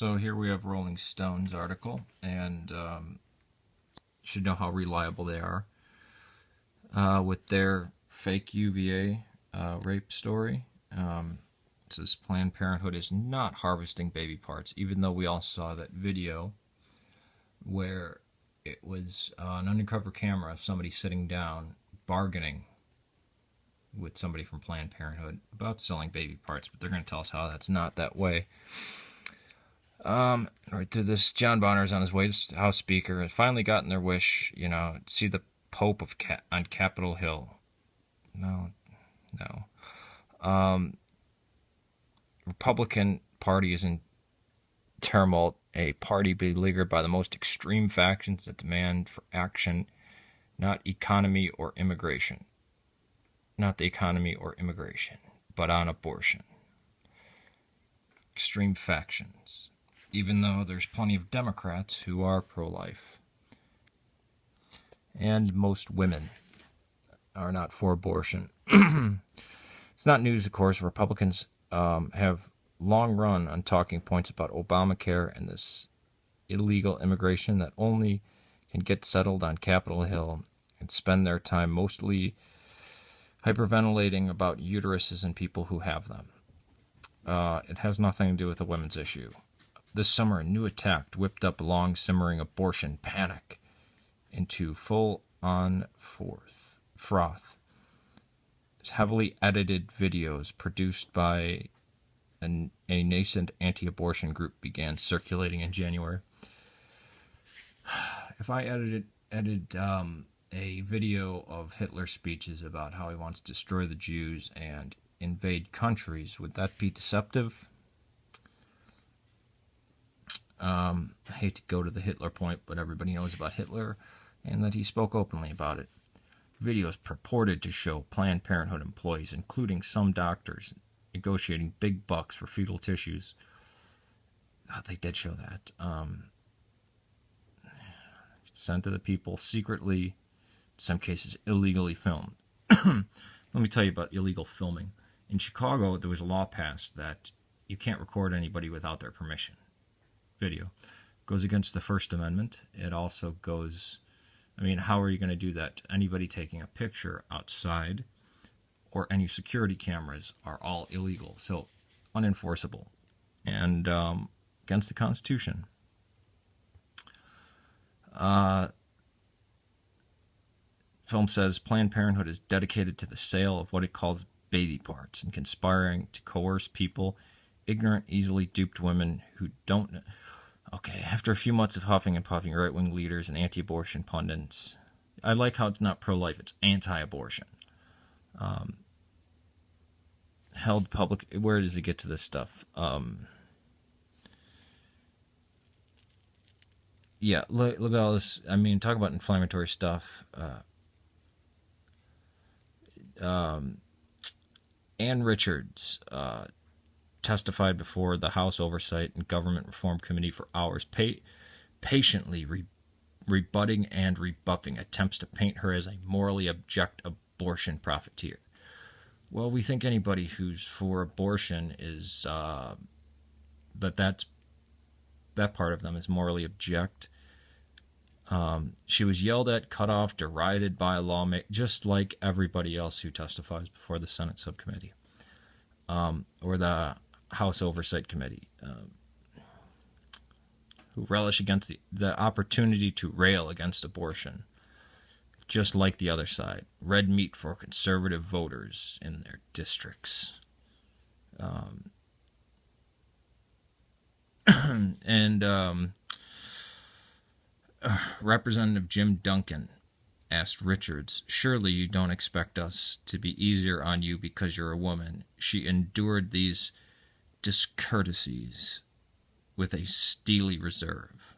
So here we have RollingStone's article, and should know how reliable they are with their fake UVA rape story. It says Planned Parenthood is not harvesting baby parts, even though we all saw that video where it was an undercover camera of somebody sitting down bargaining with somebody from Planned Parenthood about selling baby parts, but they're going to tell us how that's not that way. Right to this, John Bonner's on his way to House Speaker, has finally gotten their wish, see the Pope on Capitol Hill. No. Republican Party is in turmoil, a party beleaguered by the most extreme factions that demand for action, not the economy or immigration, but on abortion. Extreme factions. Even though there's plenty of Democrats who are pro-life. And most women are not for abortion. It's not news, of course. Republicans have long run on talking points about Obamacare and this illegal immigration that only can get settled on Capitol Hill and spend their time mostly hyperventilating about uteruses and people who have them. It has nothing to do with the women's issue. This summer, a new attack whipped up long-simmering abortion panic into full-on froth. It's heavily edited videos produced by a nascent anti-abortion group began circulating in January. If I edited a video of Hitler's speeches about how he wants to destroy the Jews and invade countries, would that be deceptive? I hate to go to the Hitler point, but everybody knows about Hitler and that he spoke openly about it. Videos purported to show Planned Parenthood employees, including some doctors, negotiating big bucks for fetal tissues. They did show that. Sent to the people secretly, in some cases illegally filmed. Let me tell you about illegal filming. In Chicago, there was a law passed that you can't record anybody without their permission. Video goes against the First Amendment. It also goes, how are you going to do that? Anybody taking a picture outside or any security cameras are all illegal, so unenforceable and against the Constitution. Film says Planned Parenthood is dedicated to the sale of what it calls baby parts and conspiring to coerce people, ignorant, easily duped women who don't know. Okay, after a few months of huffing and puffing, right-wing leaders and anti-abortion pundits, I like how it's not pro-life, it's anti-abortion. Held public, where does it get to this stuff? Yeah, look at all this. Talk about inflammatory stuff. Ann Richards testified before the House Oversight and Government Reform Committee for hours, patiently rebutting and rebuffing attempts to paint her as a morally abject abortion profiteer. Well, we think anybody who's for abortion is that part of them is morally abject. She was yelled at, cut off, derided by a lawmaker, just like everybody else who testifies before the Senate subcommittee or the House Oversight Committee, who relish against the opportunity to rail against abortion, just like the other side. Red meat for conservative voters in their districts. Representative Jim Duncan asked Richards, "Surely you don't expect us to be easier on you because you're a woman." She endured these discourtesies with a steely reserve.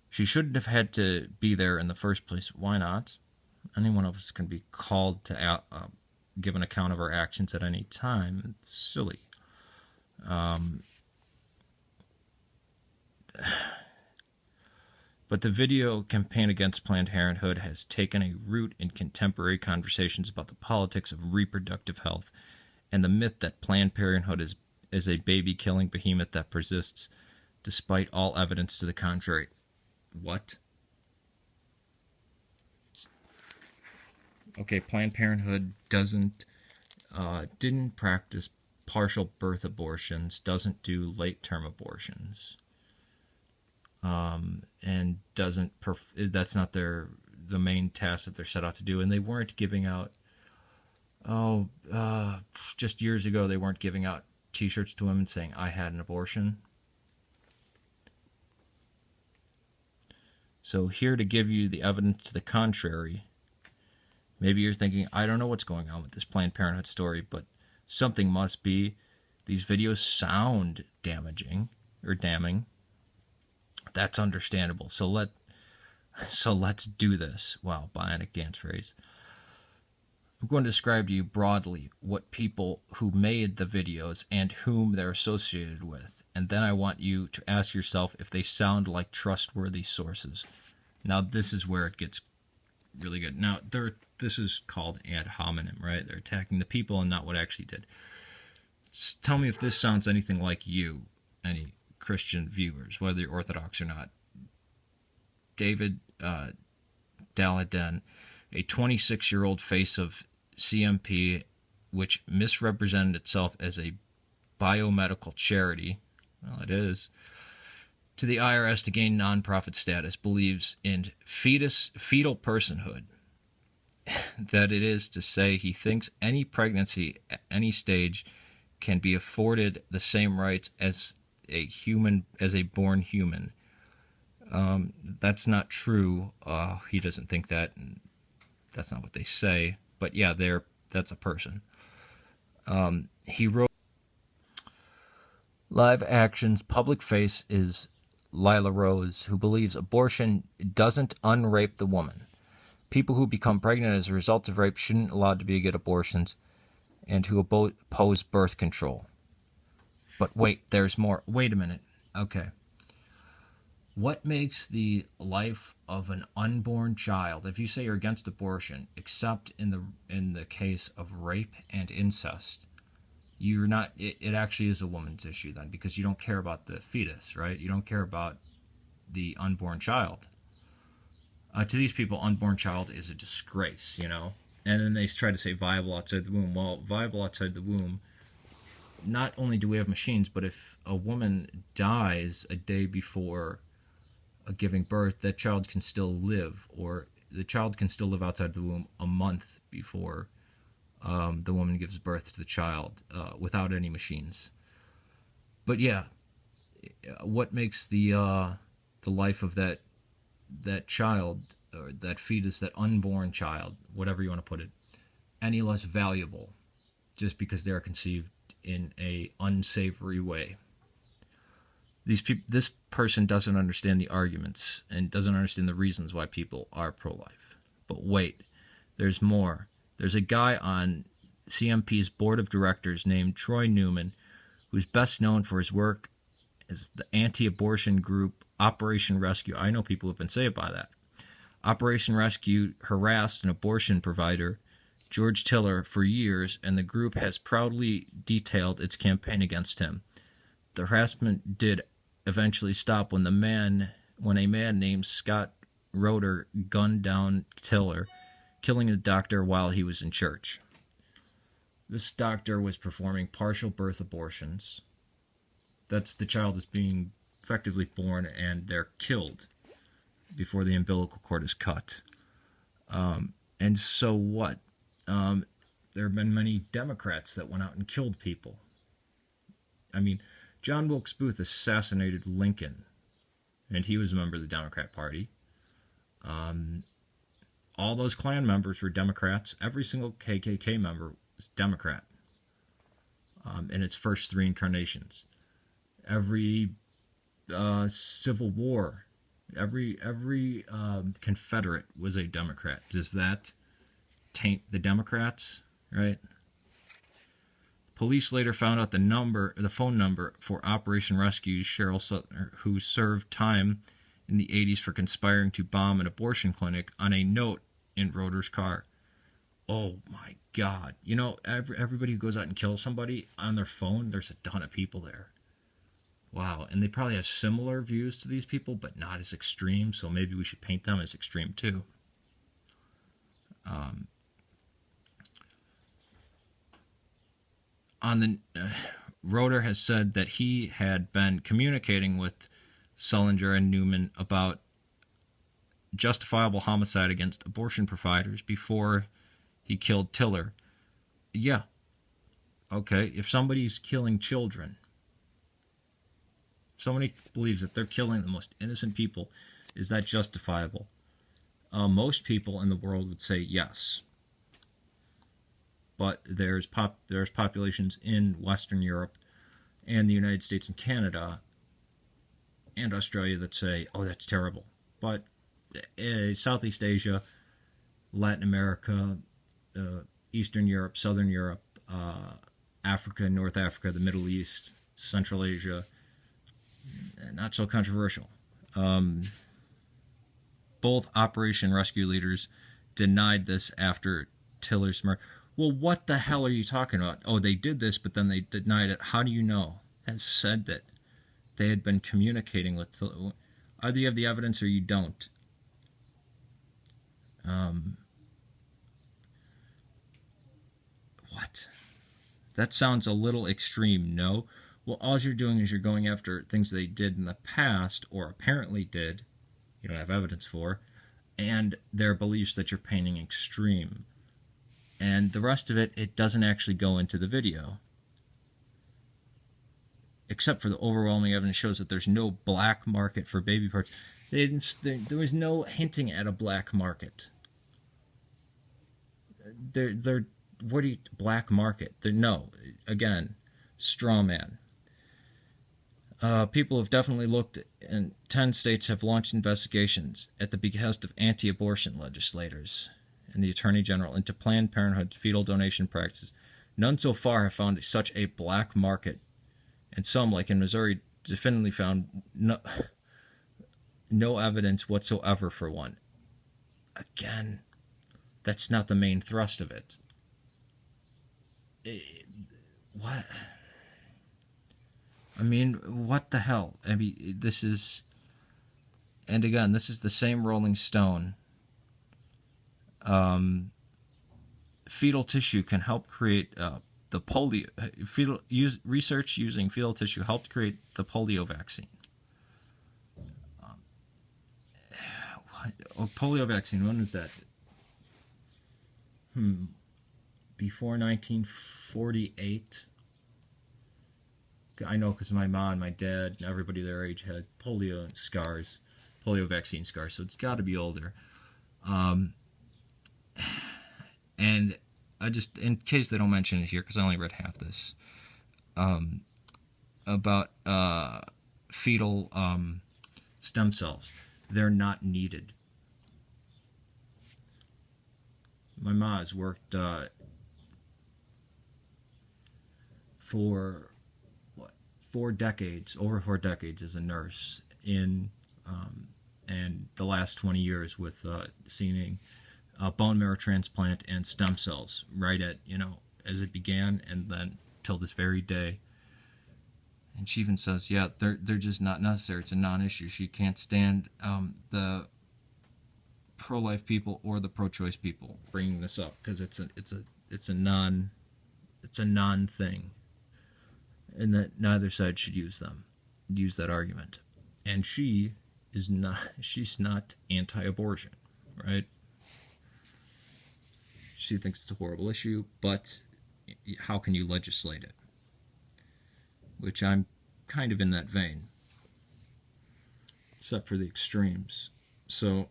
She shouldn't have had to be there in the first place. Why not? Any one of us can be called to give an account of our actions at any time. It's silly. But the video campaign against Planned Parenthood has taken a root in contemporary conversations about the politics of reproductive health and the myth that Planned Parenthood as a baby-killing behemoth that persists despite all evidence to the contrary. What? Okay, Planned Parenthood didn't practice partial birth abortions, doesn't do late-term abortions, and that's not the main task that they're set out to do. And they weren't giving out, just years ago, they weren't giving out T-shirts to women saying, "I had an abortion." So here to give you the evidence to the contrary. Maybe you're thinking, I don't know what's going on with this Planned Parenthood story, but something must be. These videos sound damaging or damning. That's understandable. So let's do this. Wow, bionic dance phrase. I'm going to describe to you broadly what people who made the videos and whom they're associated with. And then I want you to ask yourself if they sound like trustworthy sources. Now, this is where it gets really good. Now, this is called ad hominem, right? They're attacking the people and not what actually did. Tell me if this sounds anything like you, any Christian viewers, whether you're Orthodox or not. David Daleiden, a 26-year-old face of CMP, which misrepresented itself as a biomedical charity, well, it is, to the IRS to gain nonprofit status, believes in fetal personhood. That it is to say, he thinks any pregnancy at any stage can be afforded the same rights as a born human. That's not true. He doesn't think that. And that's not what they say. But yeah, that's a person. He wrote, Live Action's public face is Lila Rose, who believes abortion doesn't unrape the woman. People who become pregnant as a result of rape shouldn't allowed to get abortions, and who oppose birth control. But wait, there's more. Wait a minute. Okay. What makes the life of an unborn child, if you say you're against abortion, except in the case of rape and incest, you're not, it actually is a woman's issue then, because you don't care about the fetus, right? You don't care about the unborn child. To these people, unborn child is a disgrace, you know? And then they try to say viable outside the womb. Well, viable outside the womb, not only do we have machines, but if a woman dies a day before giving birth, that child can still live, or the child can still live outside the womb a month before the woman gives birth to the child without any machines. But yeah, what makes the life of that child, or that fetus, that unborn child, whatever you want to put it, any less valuable just because they're conceived in a unsavory way? This person doesn't understand the arguments and doesn't understand the reasons why people are pro-life. But wait, there's more. There's a guy on CMP's board of directors named Troy Newman, who's best known for his work as the anti-abortion group Operation Rescue. I know people who've been saved by that. Operation Rescue harassed an abortion provider, George Tiller, for years, and the group has proudly detailed its campaign against him. The harassment did eventually stop when a man named Scott Roeder gunned down Tiller, killing the doctor while he was in church. This doctor was performing partial birth abortions. That's the child is being effectively born and they're killed before the umbilical cord is cut. And so what? There have been many Democrats that went out and killed people. I mean, John Wilkes Booth assassinated Lincoln, and he was a member of the Democrat Party. All those Klan members were Democrats. Every single KKK member was Democrat in its first three incarnations. Every Civil War, every Confederate was a Democrat. Does that taint the Democrats, right? Police later found out the phone number for Operation Rescue Cheryl Sutton, who served time in the 80s for conspiring to bomb an abortion clinic, on a note in Roeder's car. Oh my God. You know, everybody who goes out and kills somebody on their phone, there's a ton of people there. Wow. And they probably have similar views to these people, but not as extreme. So maybe we should paint them as extreme too. Roeder has said that he had been communicating with Sullinger and Newman about justifiable homicide against abortion providers before he killed Tiller. Yeah. Okay, if somebody's killing children, somebody believes that they're killing the most innocent people, is that justifiable? Most people in the world would say yes. But there's populations in Western Europe and the United States and Canada and Australia that say, oh, that's terrible. But Southeast Asia, Latin America, Eastern Europe, Southern Europe, Africa, North Africa, the Middle East, Central Asia, not so controversial. Both Operation Rescue leaders denied this after Tiller's murder. Well, what the hell are you talking about? Oh, they did this, but then they denied it. How do you know? It said that they had been communicating with Tiller. Either you have the evidence or you don't. What? That sounds a little extreme, no? Well, all you're doing is you're going after things they did in the past, or apparently did, you don't have evidence for, and their beliefs that you're painting extreme. And the rest of it, it doesn't actually go into the video. Except for the overwhelming evidence shows that there's no black market for baby parts. There was no hinting at a black market. What do you, black market? No, again, straw man. People have definitely looked, and 10 states have launched investigations at the behest of anti-abortion legislators and the Attorney General into Planned Parenthood fetal donation practices. None so far have found such a black market, and some, like in Missouri, definitively found no evidence whatsoever for one. Again, that's not the main thrust of it. What? I mean, what the hell? I mean, this is... And again, this is the same Rolling Stone. Fetal tissue can help create the polio... research using fetal tissue helped create the polio vaccine. Polio vaccine, when was that? Before 1948? I know because my mom, my dad, everybody their age had polio scars, polio vaccine scars, so it's got to be older. And I just, in case they don't mention it here, because I only read half this, about fetal stem cells. They're not needed. My ma has worked for over 4 decades as a nurse and the last 20 years with seeing bone marrow transplant and stem cells right at, as it began and then till this very day. And she even says, yeah, they're just not necessary. It's a non-issue. She can't stand the pro-life people or the pro-choice people bringing this up because it's a non thing, and that neither side should use that argument. And she's not anti-abortion, right? She thinks it's a horrible issue, but how can you legislate it? Which I'm kind of in that vein, except for the extremes. So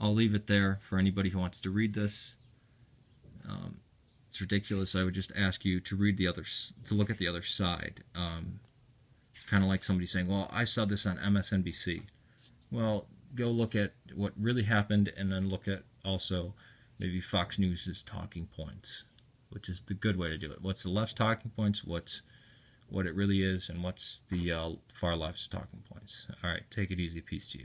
I'll leave it there for anybody who wants to read this. It's ridiculous. I would just ask you to read to look at the other side. Kind of like somebody saying, well, I saw this on MSNBC. Well, go look at what really happened and then look at also maybe Fox News' talking points, which is the good way to do it. What's the left's talking points, what it really is, and what's the far left's talking points. All right, take it easy. Peace to you.